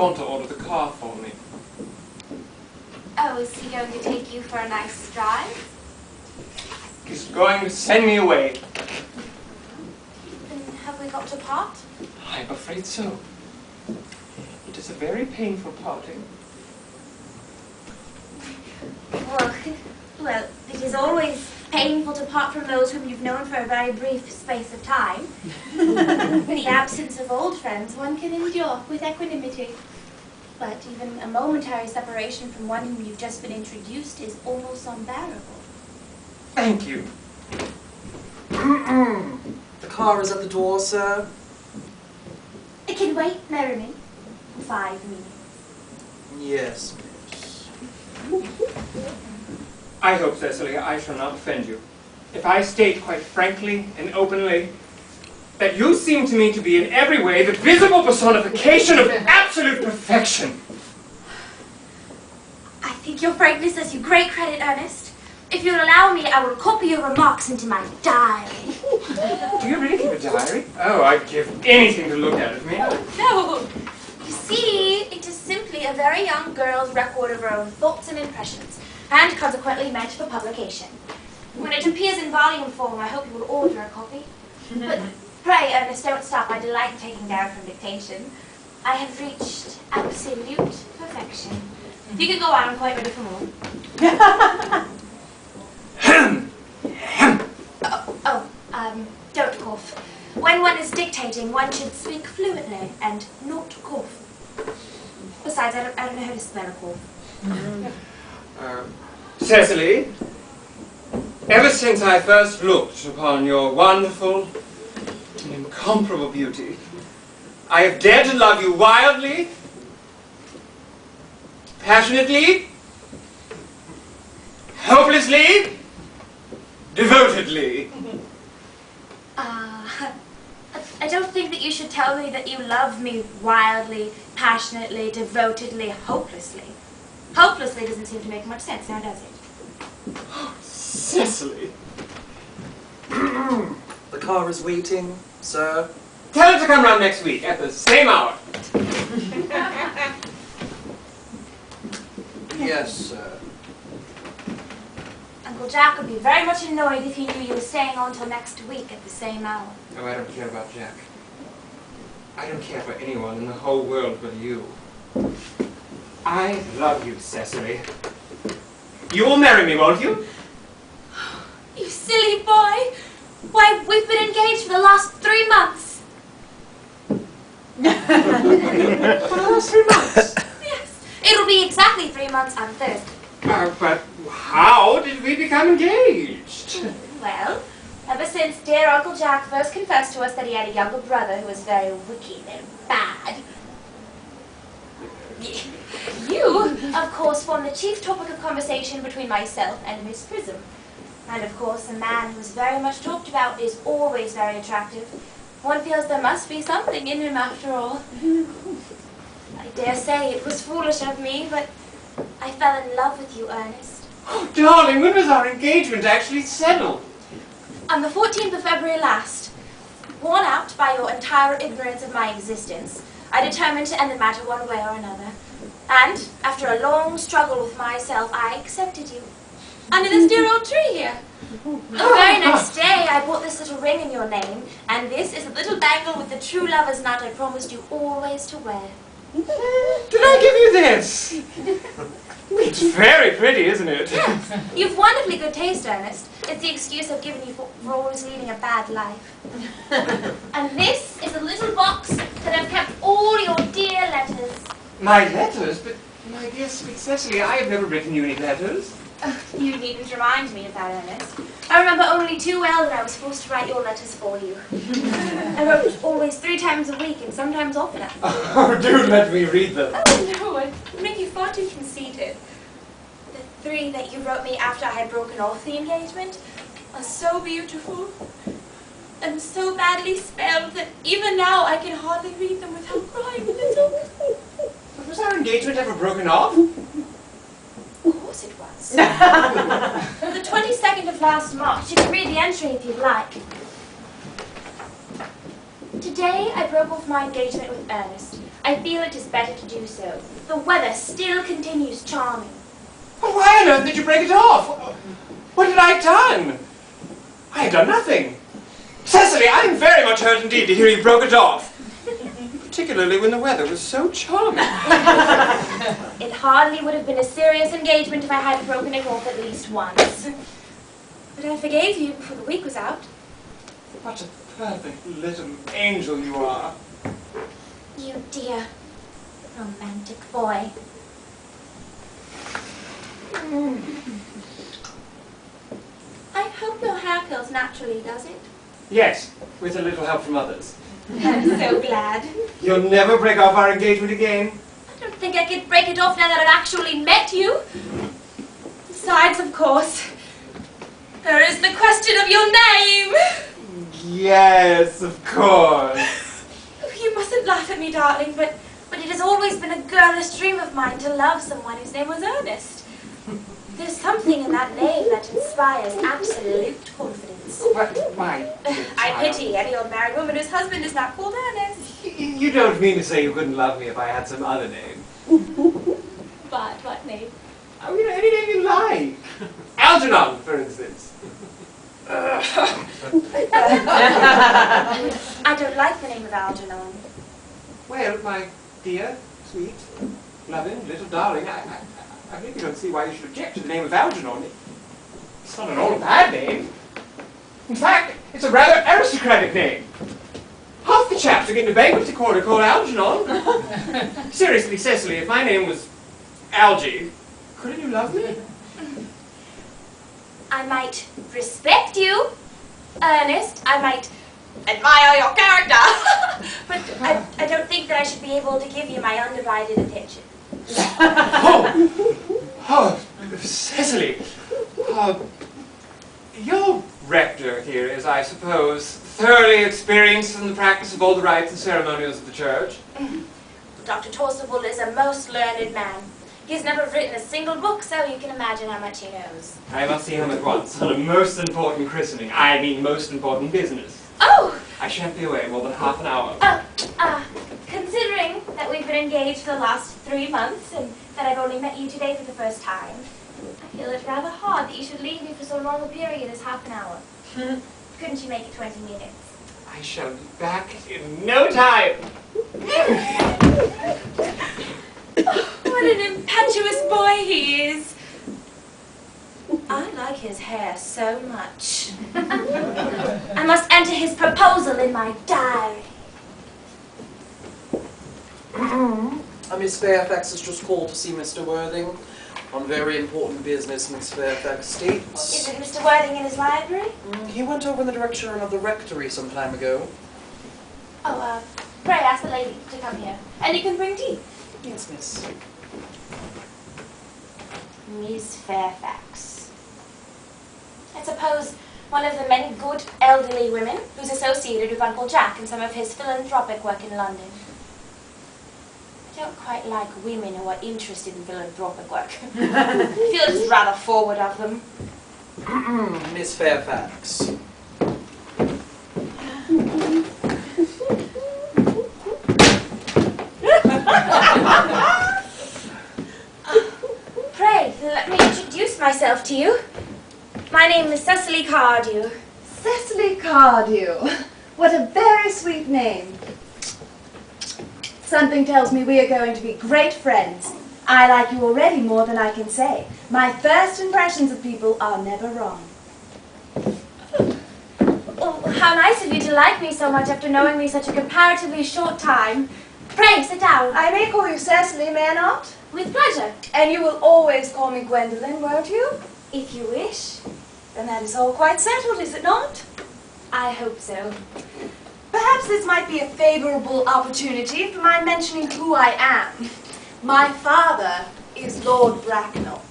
gone to order the car for me. Oh, is he going to take you for a nice drive? He's going to send me away. Then have we got to part? I'm afraid so. It is a very painful parting. Well, it is always painful to part from those whom you've known for a very brief space of time. The absence of old friends one can endure with equanimity. But even a momentary separation from one whom you've just been introduced is almost unbearable. Thank you. The car is at the door, sir. It can wait, Merriman. 5 minutes. Yes, miss. I hope, Cecily, I shall not offend you. If I state quite frankly and openly that you seem to me to be in every way the visible personification of absolute perfection. I think your frankness does you great credit, Ernest. If you'll allow me, I will copy your remarks into my diary. Do you really keep a diary? Oh, I'd give anything to look at it, may I? No. You see, it is simply a very young girl's record of her own thoughts and impressions, and consequently meant for publication. When it appears in volume form, I hope you will order a copy. But pray, Ernest, don't stop. I delight in taking down from dictation. I have reached absolute perfection. You can go on. I'm quite ready for more. Don't cough. When one is dictating, one should speak fluently and not cough. Besides, I don't know how to smell a cough. Cecily, ever since I first looked upon your wonderful and incomparable beauty, I have dared to love you wildly, passionately, hopelessly, devotedly. I don't think that you should tell me that you love me wildly, passionately, devotedly, hopelessly. Hopelessly doesn't seem to make much sense now, does it? Cecily. The car is waiting, sir. Tell her to come round next week at the same hour. Yes, sir. Uncle Jack would be very much annoyed if he knew you were staying on till next week at the same hour. Oh, I don't care about Jack. I don't care for anyone in the whole world but you. I love you, Cecily. You will marry me, won't you? You silly boy! Why, we've been engaged for the last 3 months. For the last 3 months? Yes, it'll be exactly 3 months on Thursday. But how did we become engaged? Well, ever since dear Uncle Jack first confessed to us that he had a younger brother who was very wicked and bad, you, of course, formed the chief topic of conversation between myself and Miss Prism. And of course, a man who is very much talked about is always very attractive. One feels there must be something in him after all. I dare say it was foolish of me, but I fell in love with you, Ernest. Oh, darling, when was our engagement actually settled? On the 14th of February last, worn out by your entire ignorance of my existence, I determined to end the matter one way or another. And, after a long struggle with myself, I accepted you. Under this dear old tree here. The very next day, I bought this little ring in your name, and this is a little bangle with the true lover's knot I promised you always to wear. Did I give you this? It's very pretty, isn't it? Yes. You've wonderfully good taste, Ernest. It's the excuse I've given you for always leading a bad life. And this is a little box that I've kept all your dear letters. My letters? But, my dear sweet Cecily, I have never written you any letters. You needn't remind me of that, Ernest. I remember only too well that I was supposed to write your letters for you. I wrote always 3 times a week and sometimes oftener. Oh, do let me read them. Oh, no, it would make you far too conceited. The 3 that you wrote me after I had broken off the engagement are so beautiful and so badly spelled that even now I can hardly read them without crying a little. But was our engagement ever broken off? Of course it was. The 22nd of last March. You can read the entry if you'd like. Today I broke off my engagement with Ernest. I feel it is better to do so. The weather still continues charming. Well, why on earth did you break it off? What had I done? I had done nothing. Cecily, I am very much hurt indeed to hear you broke it off. Particularly when the weather was so charming. It hardly would have been a serious engagement if I had broken it off at least once. But I forgave you before the week was out. What a perfect little angel you are. You dear, romantic boy. I hope your hair curls naturally, does it? Yes, with a little help from others. I'm so glad. You'll never break off our engagement again? I don't think I could break it off now that I've actually met you. Besides, of course, there is the question of your name. Yes, of course. You mustn't laugh at me, darling, but it has always been a girlish dream of mine to love someone whose name was Ernest. There's something in that name that inspires absolute confidence. But my I pity any old married woman whose husband is not called Ernest. You don't mean to say you couldn't love me if I had some other name? But what name? I mean, any name you like. Algernon, for instance. I don't like the name of Algernon. Well, my dear, sweet, loving, little darling, I really don't see why you should object to the name of Algernon. It's not at all a bad name. In fact, it's a rather aristocratic name. Half the chaps who get into bankruptcy court are called Algernon. Seriously, Cecily, if my name was Algie, couldn't you love me? I might respect you, Ernest. I might admire your character. But I don't think that I should be able to give you my undivided attention. Oh, Cecily. Your rector here is, I suppose, thoroughly experienced in the practice of all the rites and ceremonials of the church. Dr. Torsable is a most learned man. He's never written a single book, so you can imagine how much he knows. I must see him at once on a most important christening. I mean most important business. Oh! I shan't be away more than half an hour. Considering that we've been engaged for the last 3 months and that I've only met you today for the first time, I feel it rather hard that you should leave me for so long a period as half an hour. Couldn't you make it 20 minutes? I shall be back in no time. What an impetuous boy he is. I like his hair so much. I must enter his proposal in my diary. Miss Fairfax has just called to see Mr. Worthing on very important business, Miss Fairfax states. Is it Mr. Worthing in his library? He went over in the direction of the rectory some time ago. Oh, pray ask the lady to come here. And you can bring tea. Yes, miss. Miss Fairfax. I suppose one of the many good elderly women who's associated with Uncle Jack in some of his philanthropic work in London. I don't quite like women who are interested in philanthropic work. I feel it's rather forward of them. Miss Fairfax. Pray, let me introduce myself to you. My name is Cecily Cardew. Cecily Cardew. What a very sweet name. Something tells me we are going to be great friends. I like you already more than I can say. My first impressions of people are never wrong. Oh, how nice of you to like me so much after knowing me such a comparatively short time. Pray, sit down. I may call you Cecily, may I not? With pleasure. And you will always call me Gwendolen, won't you? If you wish. Then that is all quite settled, is it not? I hope so. Perhaps this might be a favorable opportunity for my mentioning who I am. My father is Lord Bracknell.